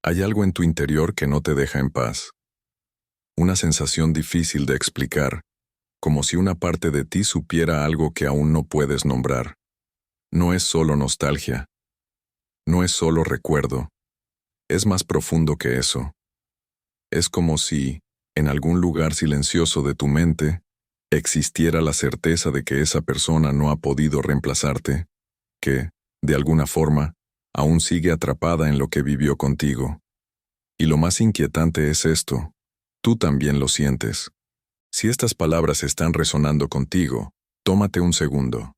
Hay algo en tu interior que no te deja en paz. Una sensación difícil de explicar, como si una parte de ti supiera algo que aún no puedes nombrar. No es solo nostalgia. No es solo recuerdo. Es más profundo que eso. Es como si, en algún lugar silencioso de tu mente, existiera la certeza de que esa persona no ha podido reemplazarte, que, de alguna forma, aún sigue atrapada en lo que vivió contigo. Y lo más inquietante es esto: tú también lo sientes. Si estas palabras están resonando contigo, tómate un segundo.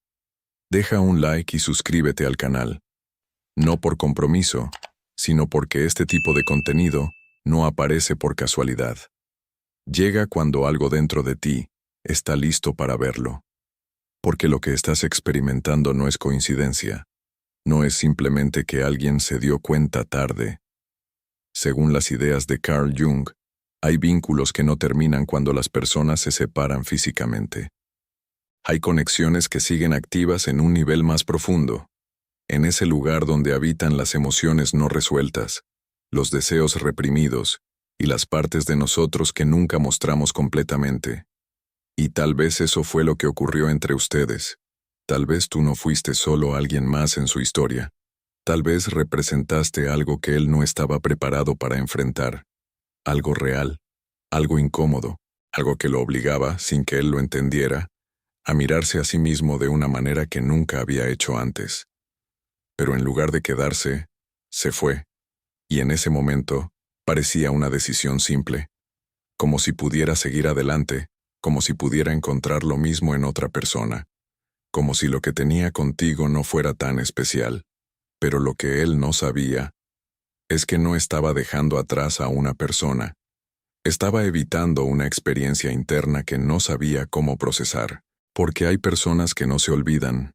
Deja un like y suscríbete al canal. No por compromiso, sino porque este tipo de contenido no aparece por casualidad. Llega cuando algo dentro de ti está listo para verlo. Porque lo que estás experimentando no es coincidencia. No es simplemente que alguien se dio cuenta tarde. Según las ideas de Carl Jung, hay vínculos que no terminan cuando las personas se separan físicamente. Hay conexiones que siguen activas en un nivel más profundo, en ese lugar donde habitan las emociones no resueltas, los deseos reprimidos y las partes de nosotros que nunca mostramos completamente. Y tal vez eso fue lo que ocurrió entre ustedes. Tal vez tú no fuiste solo alguien más en su historia. Tal vez representaste algo que él no estaba preparado para enfrentar. Algo real, algo incómodo, algo que lo obligaba, sin que él lo entendiera, a mirarse a sí mismo de una manera que nunca había hecho antes. Pero en lugar de quedarse, se fue, y en ese momento parecía una decisión simple, como si pudiera seguir adelante, como si pudiera encontrar lo mismo en otra persona, como si lo que tenía contigo no fuera tan especial. Pero lo que él no sabía es que no estaba dejando atrás a una persona. Estaba evitando una experiencia interna que no sabía cómo procesar, porque hay personas que no se olvidan.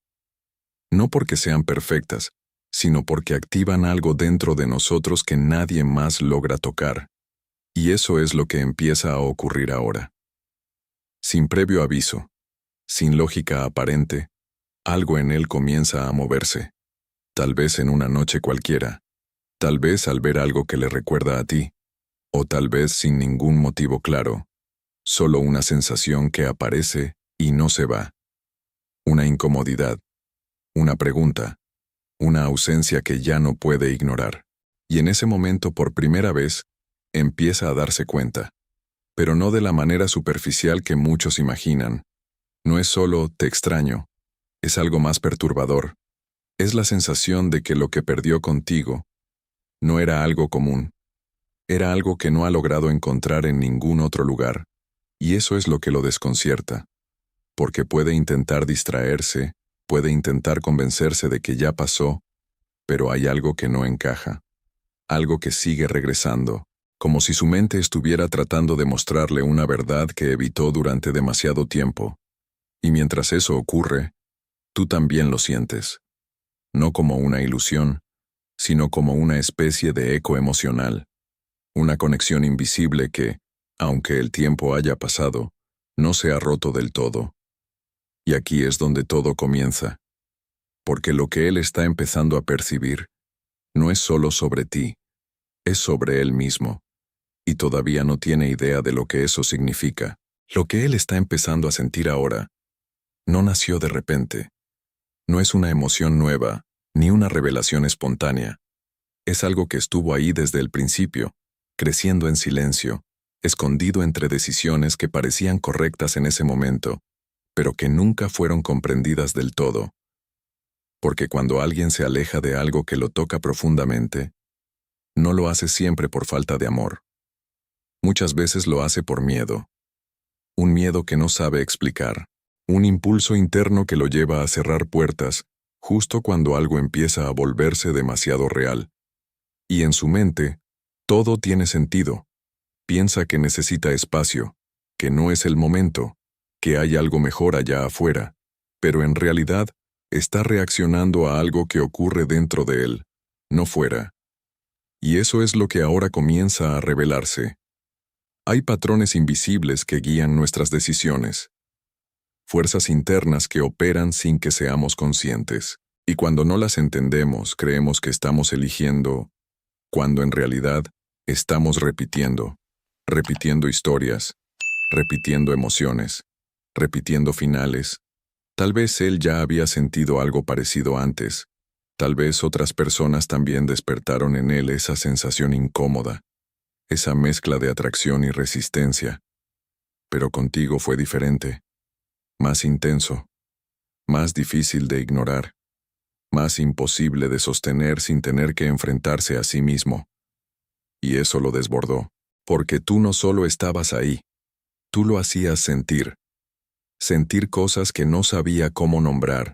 No porque sean perfectas, sino porque activan algo dentro de nosotros que nadie más logra tocar. Y eso es lo que empieza a ocurrir ahora. Sin previo aviso, sin lógica aparente, algo en él comienza a moverse. Tal vez en una noche cualquiera, tal vez al ver algo que le recuerda a ti, o tal vez sin ningún motivo claro, solo una sensación que aparece y no se va. Una incomodidad, una pregunta, una ausencia que ya no puede ignorar. Y en ese momento, por primera vez, empieza a darse cuenta. Pero no de la manera superficial que muchos imaginan. No es solo "te extraño", es algo más perturbador. Es la sensación de que lo que perdió contigo no era algo común. Era algo que no ha logrado encontrar en ningún otro lugar. Y eso es lo que lo desconcierta. Porque puede intentar distraerse, puede intentar convencerse de que ya pasó, pero hay algo que no encaja. Algo que sigue regresando, como si su mente estuviera tratando de mostrarle una verdad que evitó durante demasiado tiempo. Y mientras eso ocurre, tú también lo sientes. No como una ilusión, sino como una especie de eco emocional. Una conexión invisible que, aunque el tiempo haya pasado, no se ha roto del todo. Y aquí es donde todo comienza. Porque lo que él está empezando a percibir no es solo sobre ti, es sobre él mismo. Y todavía no tiene idea de lo que eso significa. Lo que él está empezando a sentir ahora no nació de repente. No es una emoción nueva, ni una revelación espontánea. Es algo que estuvo ahí desde el principio, creciendo en silencio, escondido entre decisiones que parecían correctas en ese momento, pero que nunca fueron comprendidas del todo. Porque cuando alguien se aleja de algo que lo toca profundamente, no lo hace siempre por falta de amor. Muchas veces lo hace por miedo. Un miedo que no sabe explicar. Un impulso interno que lo lleva a cerrar puertas, justo cuando algo empieza a volverse demasiado real. Y en su mente, todo tiene sentido. Piensa que necesita espacio, que no es el momento, que hay algo mejor allá afuera, pero en realidad está reaccionando a algo que ocurre dentro de él, no fuera. Y eso es lo que ahora comienza a revelarse. Hay patrones invisibles que guían nuestras decisiones. Fuerzas internas que operan sin que seamos conscientes. Y cuando no las entendemos, creemos que estamos eligiendo cuando en realidad estamos repitiendo historias, repitiendo emociones, repitiendo finales. Tal vez él ya había sentido algo parecido antes. Tal vez otras personas también despertaron en él esa sensación incómoda, esa mezcla de atracción y resistencia. Pero contigo fue diferente, más intenso, más difícil de ignorar, más imposible de sostener sin tener que enfrentarse a sí mismo. Y eso lo desbordó, porque tú no solo estabas ahí, tú lo hacías sentir cosas que no sabía cómo nombrar,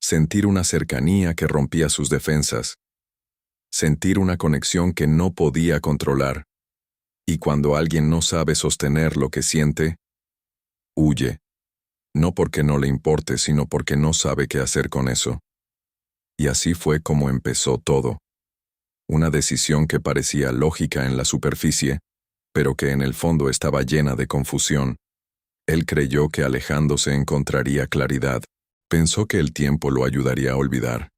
sentir una cercanía que rompía sus defensas, sentir una conexión que no podía controlar. Y cuando alguien no sabe sostener lo que siente, huye, no porque no le importe, sino porque no sabe qué hacer con eso. Y así fue como empezó todo. Una decisión que parecía lógica en la superficie, pero que en el fondo estaba llena de confusión. Él creyó que alejándose encontraría claridad. Pensó que el tiempo lo ayudaría a olvidar,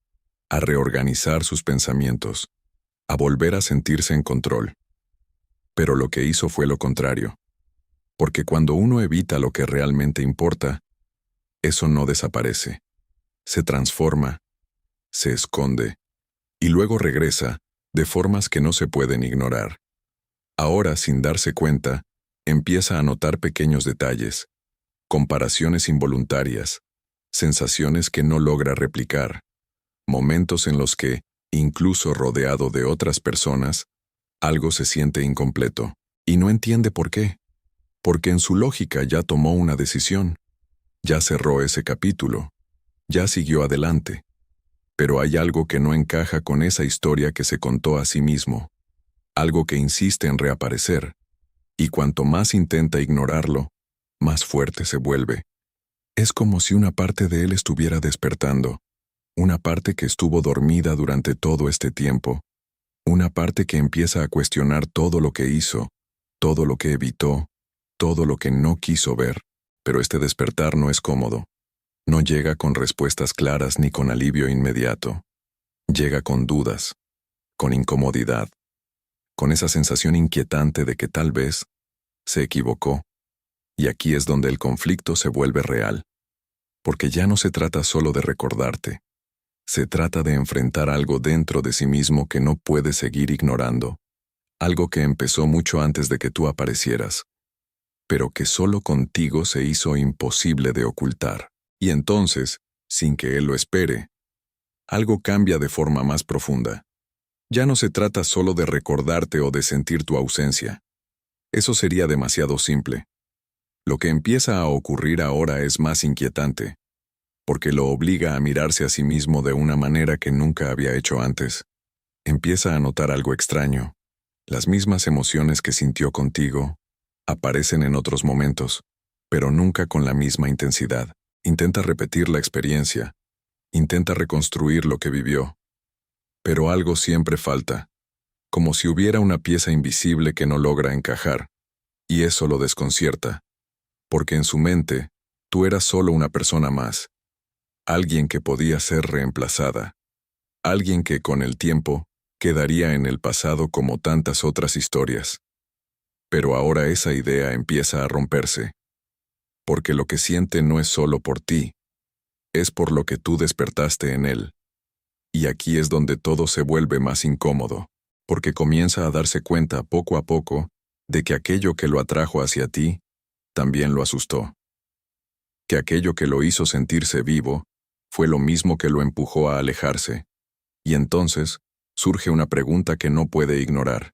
a reorganizar sus pensamientos, a volver a sentirse en control. Pero lo que hizo fue lo contrario. Porque cuando uno evita lo que realmente importa, eso no desaparece. Se transforma, se esconde, y luego regresa, de formas que no se pueden ignorar. Ahora, sin darse cuenta, empieza a notar pequeños detalles, comparaciones involuntarias, sensaciones que no logra replicar, momentos en los que, incluso rodeado de otras personas, algo se siente incompleto, y no entiende por qué. Porque en su lógica ya tomó una decisión, ya cerró ese capítulo, ya siguió adelante. Pero hay algo que no encaja con esa historia que se contó a sí mismo, algo que insiste en reaparecer, y cuanto más intenta ignorarlo, más fuerte se vuelve. Es como si una parte de él estuviera despertando, una parte que estuvo dormida durante todo este tiempo, una parte que empieza a cuestionar todo lo que hizo, todo lo que evitó, todo lo que no quiso ver. Pero este despertar no es cómodo. No llega con respuestas claras ni con alivio inmediato. Llega con dudas, con incomodidad, con esa sensación inquietante de que tal vez se equivocó. Y aquí es donde el conflicto se vuelve real. Porque ya no se trata solo de recordarte. Se trata de enfrentar algo dentro de sí mismo que no puede seguir ignorando. Algo que empezó mucho antes de que tú aparecieras, pero que solo contigo se hizo imposible de ocultar. Y entonces, sin que él lo espere, algo cambia de forma más profunda. Ya no se trata solo de recordarte o de sentir tu ausencia. Eso sería demasiado simple. Lo que empieza a ocurrir ahora es más inquietante, porque lo obliga a mirarse a sí mismo de una manera que nunca había hecho antes. Empieza a notar algo extraño. Las mismas emociones que sintió contigo aparecen en otros momentos, pero nunca con la misma intensidad. Intenta repetir la experiencia, intenta reconstruir lo que vivió, pero algo siempre falta, como si hubiera una pieza invisible que no logra encajar, y eso lo desconcierta, porque en su mente, tú eras solo una persona más, alguien que podía ser reemplazada, alguien que con el tiempo quedaría en el pasado como tantas otras historias. Pero ahora esa idea empieza a romperse, porque lo que siente no es solo por ti, es por lo que tú despertaste en él. Y aquí es donde todo se vuelve más incómodo, porque comienza a darse cuenta poco a poco de que aquello que lo atrajo hacia ti también lo asustó. Que aquello que lo hizo sentirse vivo fue lo mismo que lo empujó a alejarse. Y entonces surge una pregunta que no puede ignorar.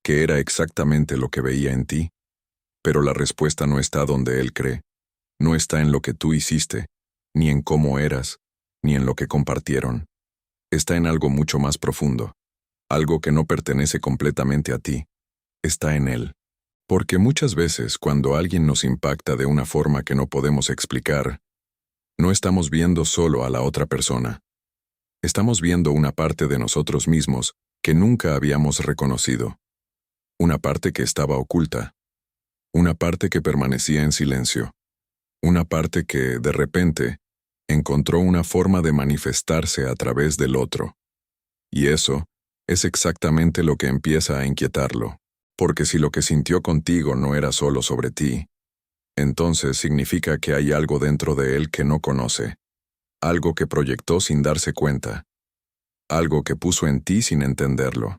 ¿Qué era exactamente lo que veía en ti? Pero la respuesta no está donde él cree. No está en lo que tú hiciste, ni en cómo eras, ni en lo que compartieron. Está en algo mucho más profundo, algo que no pertenece completamente a ti. Está en él. Porque muchas veces cuando alguien nos impacta de una forma que no podemos explicar, no estamos viendo solo a la otra persona. Estamos viendo una parte de nosotros mismos que nunca habíamos reconocido. Una parte que estaba oculta. Una parte que permanecía en silencio. Una parte que, de repente, encontró una forma de manifestarse a través del otro. Y eso es exactamente lo que empieza a inquietarlo. Porque si lo que sintió contigo no era solo sobre ti, entonces significa que hay algo dentro de él que no conoce, algo que proyectó sin darse cuenta, algo que puso en ti sin entenderlo.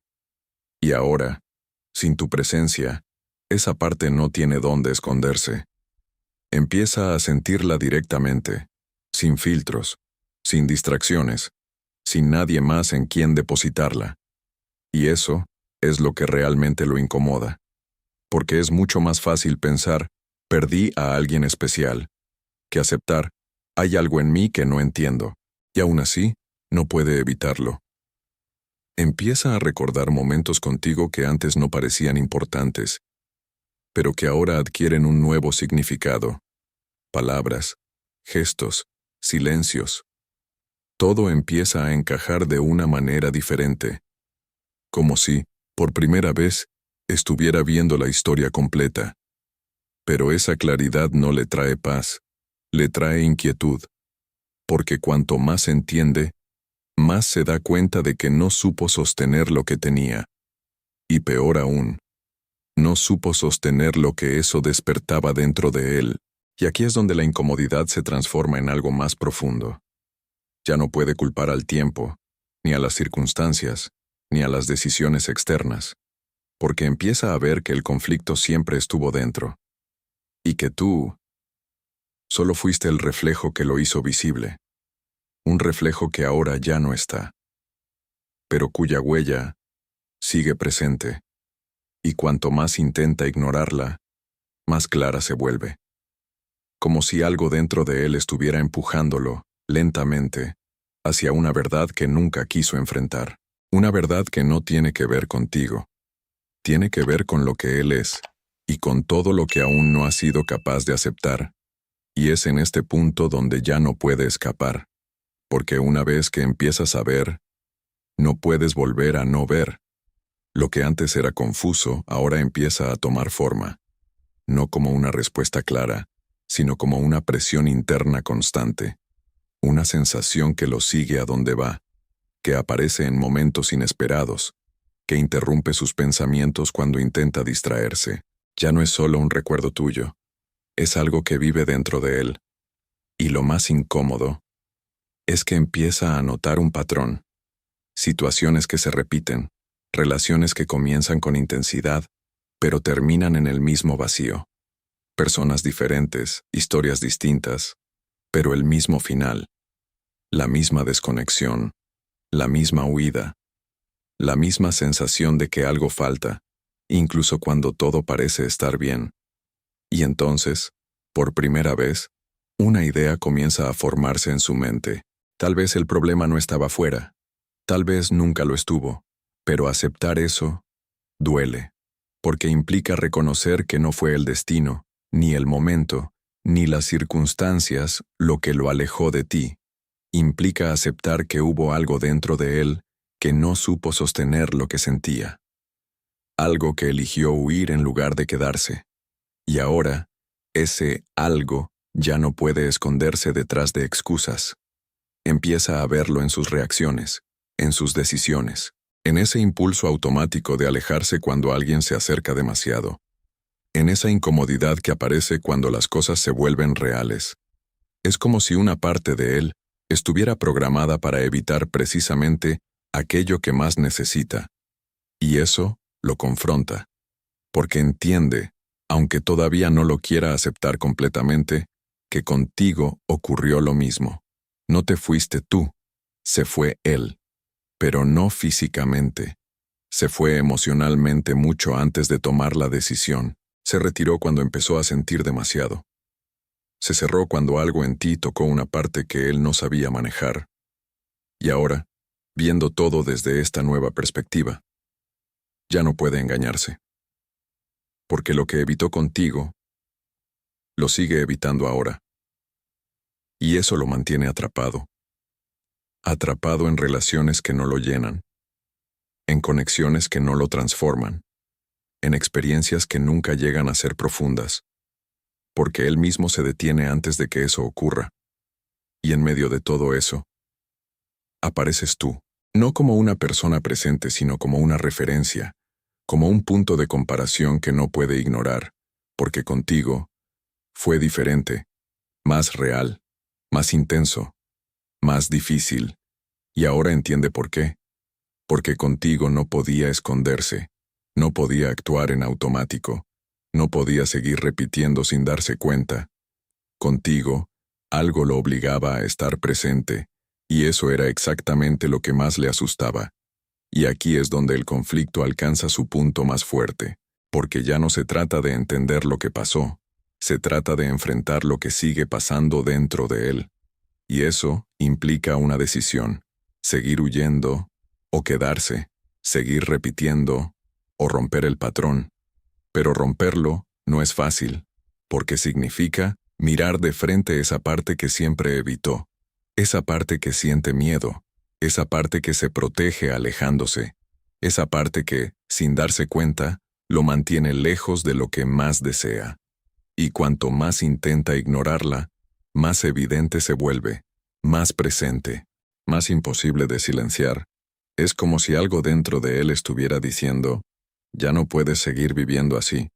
Y ahora, sin tu presencia, esa parte no tiene dónde esconderse. Empieza a sentirla directamente, sin filtros, sin distracciones, sin nadie más en quien depositarla. Y eso es lo que realmente lo incomoda. Porque es mucho más fácil pensar, perdí a alguien especial, que aceptar, hay algo en mí que no entiendo, y aún así, no puede evitarlo. Empieza a recordar momentos contigo que antes no parecían importantes, pero que ahora adquieren un nuevo significado. Palabras, gestos, silencios. Todo empieza a encajar de una manera diferente. Como si, por primera vez, estuviera viendo la historia completa. Pero esa claridad no le trae paz, le trae inquietud. Porque cuanto más entiende, más se da cuenta de que no supo sostener lo que tenía. Y peor aún, no supo sostener lo que eso despertaba dentro de él. Y aquí es donde la incomodidad se transforma en algo más profundo. Ya no puede culpar al tiempo, ni a las circunstancias, ni a las decisiones externas, porque empieza a ver que el conflicto siempre estuvo dentro, y que tú solo fuiste el reflejo que lo hizo visible, un reflejo que ahora ya no está, pero cuya huella sigue presente, y cuanto más intenta ignorarla, más clara se vuelve. Como si algo dentro de él estuviera empujándolo, lentamente, hacia una verdad que nunca quiso enfrentar. Una verdad que no tiene que ver contigo. Tiene que ver con lo que él es, y con todo lo que aún no ha sido capaz de aceptar. Y es en este punto donde ya no puede escapar. Porque una vez que empiezas a ver, no puedes volver a no ver. Lo que antes era confuso, ahora empieza a tomar forma. No como una respuesta clara, sino como una presión interna constante. Una sensación que lo sigue a donde va, que aparece en momentos inesperados, que interrumpe sus pensamientos cuando intenta distraerse. Ya no es solo un recuerdo tuyo, es algo que vive dentro de él. Y lo más incómodo es que empieza a notar un patrón. Situaciones que se repiten, relaciones que comienzan con intensidad, pero terminan en el mismo vacío. Personas diferentes, historias distintas, pero el mismo final. La misma desconexión, la misma huida, la misma sensación de que algo falta, incluso cuando todo parece estar bien. Y entonces, por primera vez, una idea comienza a formarse en su mente. Tal vez el problema no estaba fuera, tal vez nunca lo estuvo, pero aceptar eso duele, porque implica reconocer que no fue el destino, ni el momento, ni las circunstancias lo que lo alejó de ti. Implica aceptar que hubo algo dentro de él que no supo sostener lo que sentía. Algo que eligió huir en lugar de quedarse. Y ahora, ese algo ya no puede esconderse detrás de excusas. Empieza a verlo en sus reacciones, en sus decisiones, en ese impulso automático de alejarse cuando alguien se acerca demasiado, en esa incomodidad que aparece cuando las cosas se vuelven reales. Es como si una parte de él estuviera programada para evitar precisamente aquello que más necesita. Y eso lo confronta, porque entiende, aunque todavía no lo quiera aceptar completamente, que contigo ocurrió lo mismo. No te fuiste tú, se fue él, pero no físicamente. Se fue emocionalmente mucho antes de tomar la decisión. Se retiró cuando empezó a sentir demasiado. Se cerró cuando algo en ti tocó una parte que él no sabía manejar. Y ahora, viendo todo desde esta nueva perspectiva, ya no puede engañarse. Porque lo que evitó contigo, lo sigue evitando ahora. Y eso lo mantiene atrapado. Atrapado en relaciones que no lo llenan, en conexiones que no lo transforman, en experiencias que nunca llegan a ser profundas, porque él mismo se detiene antes de que eso ocurra. Y en medio de todo eso, apareces tú, No como una persona presente, sino como una referencia, como un punto de comparación que no puede ignorar, porque contigo fue diferente, más real, más intenso, más difícil, y ahora entiende por qué. Porque contigo no podía esconderse, no podía actuar en automático, no podía seguir repitiendo sin darse cuenta. Contigo, algo lo obligaba a estar presente, y eso era exactamente lo que más le asustaba. Y aquí es donde el conflicto alcanza su punto más fuerte, porque ya no se trata de entender lo que pasó, se trata de enfrentar lo que sigue pasando dentro de él. Y eso implica una decisión: seguir huyendo o quedarse, seguir repitiendo o romper el patrón. Pero romperlo no es fácil, porque significa mirar de frente esa parte que siempre evitó, esa parte que siente miedo, esa parte que se protege alejándose, esa parte que, sin darse cuenta, lo mantiene lejos de lo que más desea. Y cuanto más intenta ignorarla, más evidente se vuelve, más presente, más imposible de silenciar. Es como si algo dentro de él estuviera diciendo: ya no puedes seguir viviendo así.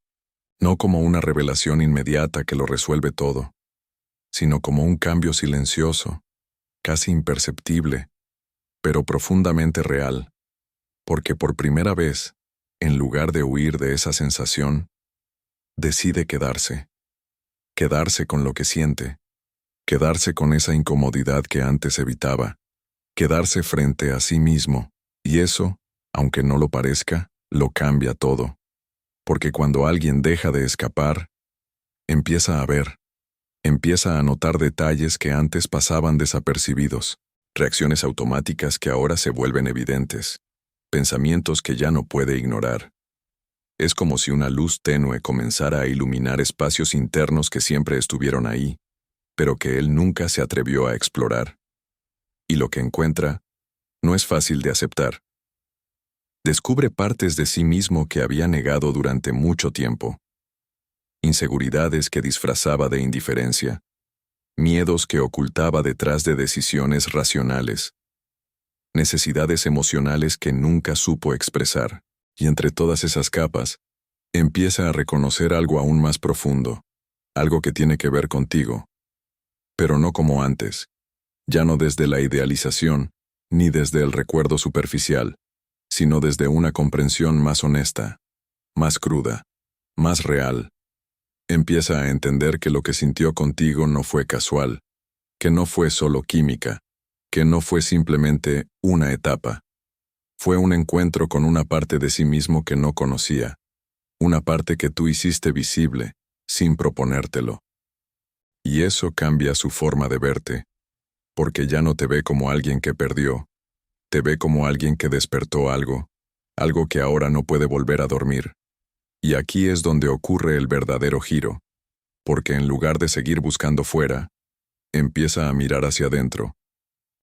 No como una revelación inmediata que lo resuelve todo, sino como un cambio silencioso, casi imperceptible, pero profundamente real, porque por primera vez, en lugar de huir de esa sensación, decide quedarse con lo que siente, quedarse con esa incomodidad que antes evitaba, quedarse frente a sí mismo, y eso, aunque no lo parezca, lo cambia todo. Porque cuando alguien deja de escapar, empieza a ver, empieza a notar detalles que antes pasaban desapercibidos, reacciones automáticas que ahora se vuelven evidentes, pensamientos que ya no puede ignorar. Es como si una luz tenue comenzara a iluminar espacios internos que siempre estuvieron ahí, pero que él nunca se atrevió a explorar. Y lo que encuentra no es fácil de aceptar. Descubre partes de sí mismo que había negado durante mucho tiempo. Inseguridades que disfrazaba de indiferencia. Miedos que ocultaba detrás de decisiones racionales. Necesidades emocionales que nunca supo expresar. Y entre todas esas capas, empieza a reconocer algo aún más profundo. Algo que tiene que ver contigo. Pero no como antes. Ya no desde la idealización, ni desde el recuerdo superficial, sino desde una comprensión más honesta, más cruda, más real. Empieza a entender que lo que sintió contigo no fue casual, que no fue solo química, que no fue simplemente una etapa. Fue un encuentro con una parte de sí mismo que no conocía, una parte que tú hiciste visible, sin proponértelo. Y eso cambia su forma de verte, porque ya no te ve como alguien que perdió, te ve como alguien que despertó algo, algo que ahora no puede volver a dormir. Y aquí es donde ocurre el verdadero giro, porque en lugar de seguir buscando fuera, empieza a mirar hacia adentro,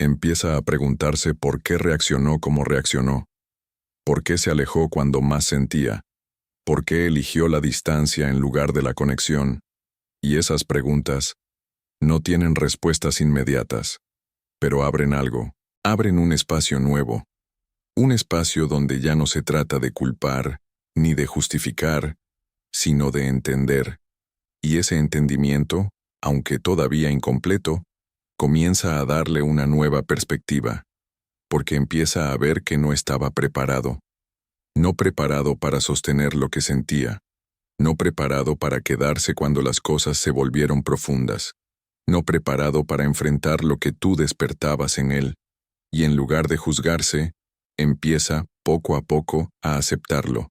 empieza a preguntarse por qué reaccionó como reaccionó, por qué se alejó cuando más sentía, por qué eligió la distancia en lugar de la conexión. Y esas preguntas no tienen respuestas inmediatas, pero abren algo, abren un espacio nuevo, un espacio donde ya no se trata de culpar, ni de justificar, sino de entender. Y ese entendimiento, aunque todavía incompleto, comienza a darle una nueva perspectiva, porque empieza a ver que no estaba preparado. No preparado para sostener lo que sentía, no preparado para quedarse cuando las cosas se volvieron profundas, no preparado para enfrentar lo que tú despertabas en él, y en lugar de juzgarse, empieza, poco a poco, a aceptarlo,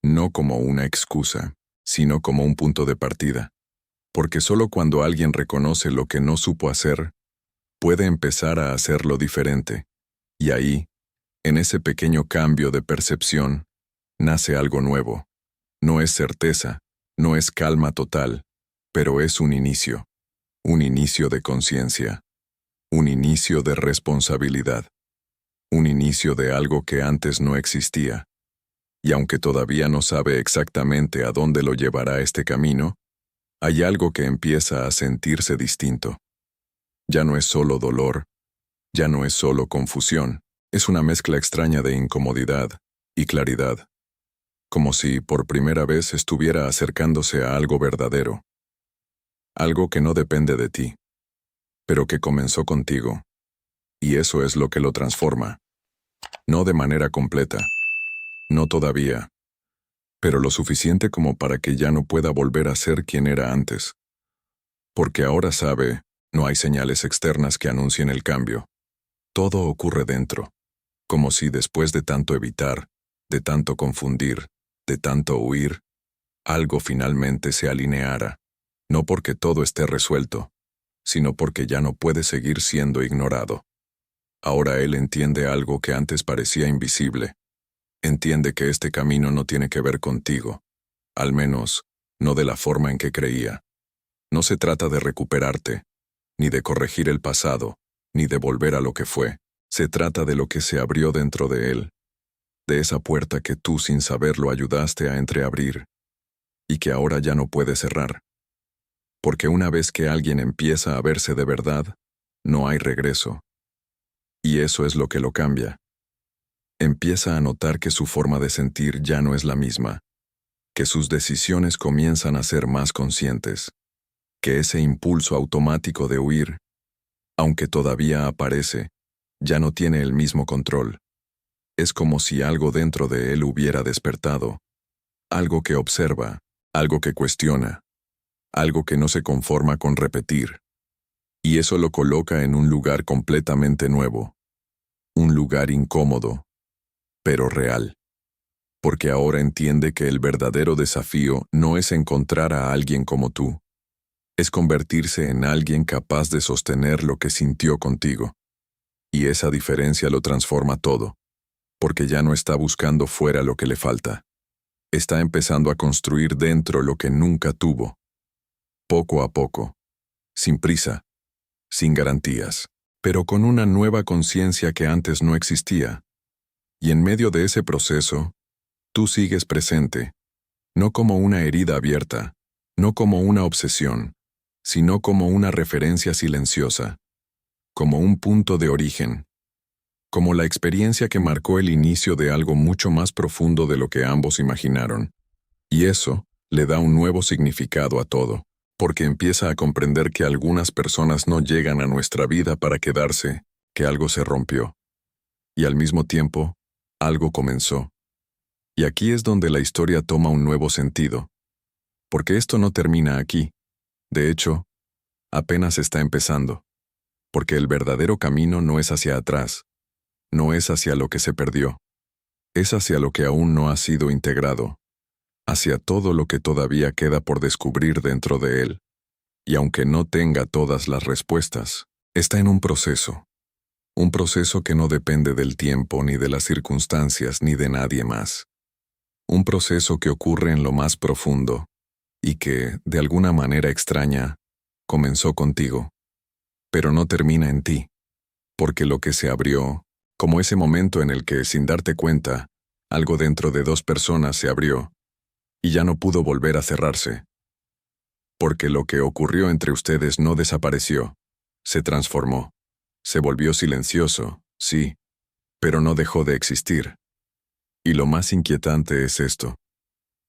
no como una excusa, sino como un punto de partida. Porque solo cuando alguien reconoce lo que no supo hacer, puede empezar a hacerlo diferente. Y ahí, en ese pequeño cambio de percepción, nace algo nuevo. No es certeza, no es calma total, pero es un inicio de conciencia, un inicio de responsabilidad, un inicio de algo que antes no existía. Y aunque todavía no sabe exactamente a dónde lo llevará este camino, hay algo que empieza a sentirse distinto. Ya no es solo dolor, ya no es solo confusión, Es una mezcla extraña de incomodidad y claridad, como si por primera vez estuviera acercándose a algo verdadero, algo que no depende de ti, pero que comenzó contigo, y eso es lo que lo transforma. No de manera completa, no todavía, pero lo suficiente como para que ya no pueda volver a ser quien era antes. Porque ahora sabe, no hay señales externas que anuncien el cambio. Todo ocurre dentro, como si después de tanto evitar, de tanto confundir, de tanto huir, algo finalmente se alineara, no porque todo esté resuelto, sino porque ya no puede seguir siendo ignorado. Ahora él entiende algo que antes parecía invisible. Entiende que este camino no tiene que ver contigo, al menos, no de la forma en que creía. No se trata de recuperarte, ni de corregir el pasado, ni de volver a lo que fue. Se trata de lo que se abrió dentro de él, de esa puerta que tú sin saberlo ayudaste a entreabrir, y que ahora ya no puede cerrar. Porque una vez que alguien empieza a verse de verdad, no hay regreso. Y eso es lo que lo cambia. Empieza a notar que su forma de sentir ya no es la misma, que sus decisiones comienzan a ser más conscientes, que ese impulso automático de huir, aunque todavía aparece, ya no tiene el mismo control. Es como si algo dentro de él hubiera despertado, algo que observa, algo que cuestiona, algo que no se conforma con repetir. Y eso lo coloca en un lugar completamente nuevo, un lugar incómodo, pero real. Porque ahora entiende que el verdadero desafío no es encontrar a alguien como tú, es convertirse en alguien capaz de sostener lo que sintió contigo. Y esa diferencia lo transforma todo, porque ya no está buscando fuera lo que le falta. Está empezando a construir dentro lo que nunca tuvo, poco a poco, sin prisa, sin garantías, pero con una nueva conciencia que antes no existía. Y en medio de ese proceso, tú sigues presente, no como una herida abierta, no como una obsesión, sino como una referencia silenciosa, como un punto de origen, como la experiencia que marcó el inicio de algo mucho más profundo de lo que ambos imaginaron. Y eso le da un nuevo significado a todo, porque empieza a comprender que algunas personas no llegan a nuestra vida para quedarse, que algo se rompió. Y al mismo tiempo, algo comenzó. Y aquí es donde la historia toma un nuevo sentido. Porque esto no termina aquí. De hecho, apenas está empezando. Porque el verdadero camino no es hacia atrás, no es hacia lo que se perdió. Es hacia lo que aún no ha sido integrado, hacia todo lo que todavía queda por descubrir dentro de él. Y aunque no tenga todas las respuestas, está en un proceso que no depende del tiempo, ni de las circunstancias, ni de nadie más. Un proceso que ocurre en lo más profundo, y que, de alguna manera extraña, comenzó contigo, pero no termina en ti, porque lo que se abrió, como ese momento en el que, sin darte cuenta, algo dentro de dos personas se abrió, y ya no pudo volver a cerrarse. Porque lo que ocurrió entre ustedes no desapareció, se transformó, se volvió silencioso, sí, pero no dejó de existir. Y lo más inquietante es esto.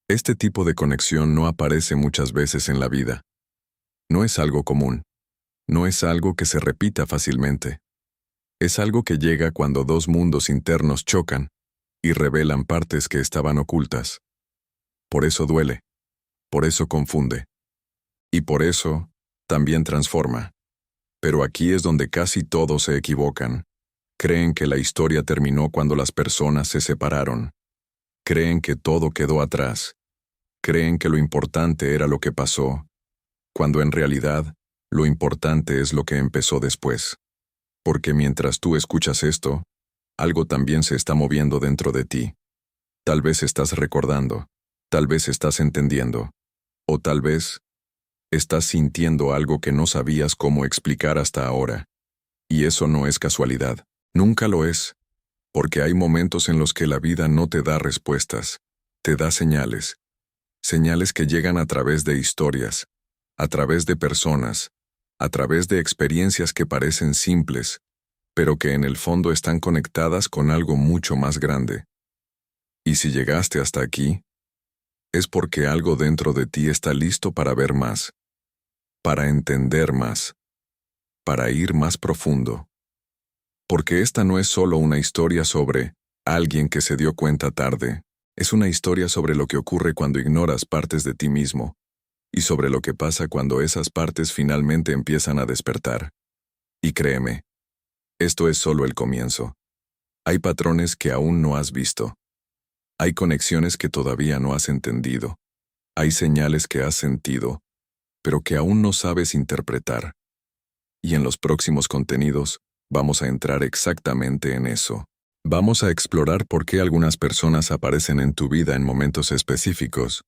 Este tipo de conexión no aparece muchas veces en la vida. No es algo común. No es algo que se repita fácilmente. Es algo que llega cuando dos mundos internos chocan y revelan partes que estaban ocultas. Por eso duele. Por eso confunde. Y por eso también transforma. Pero aquí es donde casi todos se equivocan. Creen que la historia terminó cuando las personas se separaron. Creen que todo quedó atrás. Creen que lo importante era lo que pasó, cuando en realidad lo importante es lo que empezó después. Porque mientras tú escuchas esto, algo también se está moviendo dentro de ti. Tal vez estás recordando, tal vez estás entendiendo, o tal vez estás sintiendo algo que no sabías cómo explicar hasta ahora. Y eso no es casualidad. Nunca lo es. Porque hay momentos en los que la vida no te da respuestas, te da señales. Señales que llegan a través de historias, a través de personas, a través de experiencias que parecen simples, pero que en el fondo están conectadas con algo mucho más grande. Y si llegaste hasta aquí, es porque algo dentro de ti está listo para ver más, para entender más, para ir más profundo. Porque esta no es solo una historia sobre alguien que se dio cuenta tarde, es una historia sobre lo que ocurre cuando ignoras partes de ti mismo, y sobre lo que pasa cuando esas partes finalmente empiezan a despertar. Y créeme, esto es solo el comienzo. Hay patrones que aún no has visto. Hay conexiones que todavía no has entendido. Hay señales que has sentido, pero que aún no sabes interpretar. Y en los próximos contenidos, vamos a entrar exactamente en eso. Vamos a explorar por qué algunas personas aparecen en tu vida en momentos específicos,